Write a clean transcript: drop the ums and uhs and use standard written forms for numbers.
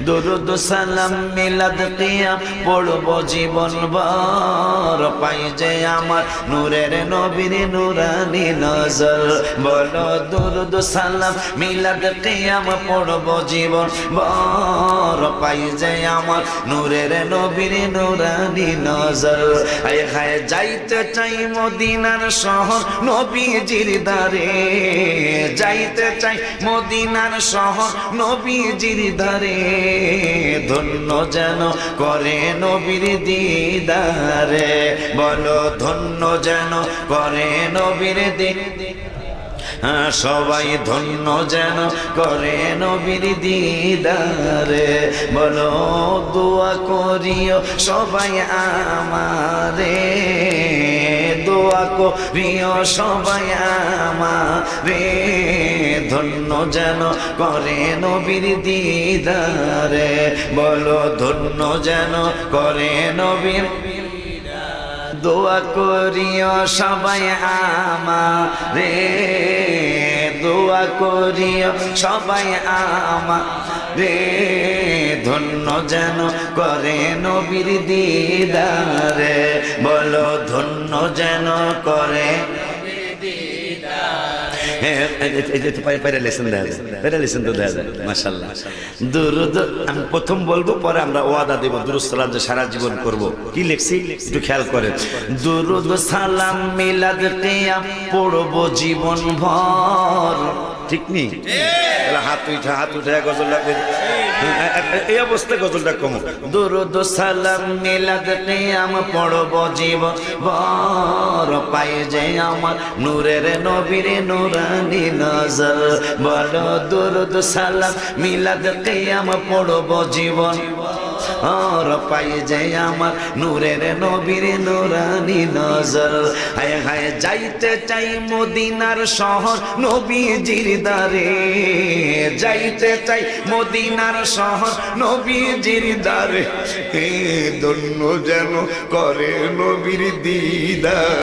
দুরুদ সালাম মিলাদ কিয়াম পড়ব জীবন ভর, পাই যে আমার নূরের নবীর নূরানি নজর। বলো দুরুদ সালাম মিলাদ কিয়াম পড়ব জীবন ভর, পাই যে আমার নূরের নবীর নূরানি নজর। আয় হায় যাইতে চাই মদিনার শহর নবীজির দারে, যাইতে চাই মদিনার শহর নবীজির দারে, ধন্য যেন করে নবীর দিদারে। বলো ধন্য যেন করে নবীর দিদারে, সবাই ধন্য যেন করে নবীর দিদারে। বলো দোয়া করিও সবাই আমারে, দোয়া করিও সবাই আমারে, ধন্য যেন করে নবীর দিদারে। বলো ধন্য যেন করে নবীর, দোয়া করিও সবাই আমারে, দোয়া করিও সবাই আমারে, ধন্য যেন করে নবীর দিদারে। বলো ধন্য যেন করে আমি প্রথম বলবো, পরে আমরা ওয়াদা দেব দুরূদ সালাম যে সারা জীবন করব। কি লিখছি একটু খেয়াল করেন। দুরূদ সালাম মিলাদ কিয়াম পড়ব জীবন ভর, ঠিক নি? হাত উঠা গজল লাগবে, এই অবস্থায় গজলটা কম। দুরূদ সালাম মিলাদ কিয়াম পড়ব জীবন ভর, পাই যে আমার নূরের নবীর নূরানি নজর। বলো দুরূদ সালাম মিলাদ কিয়াম পড়ব জীবন ভর, পাই যে আমার নূরের নবীর নূরানি নজর। হায় হায় যাইতে চাই মদিনার শহর নবীজির দারে, যাইতে চাই মদিনার শহর নবীজির দারে, ধন্য যেন করে নবীর দিদার।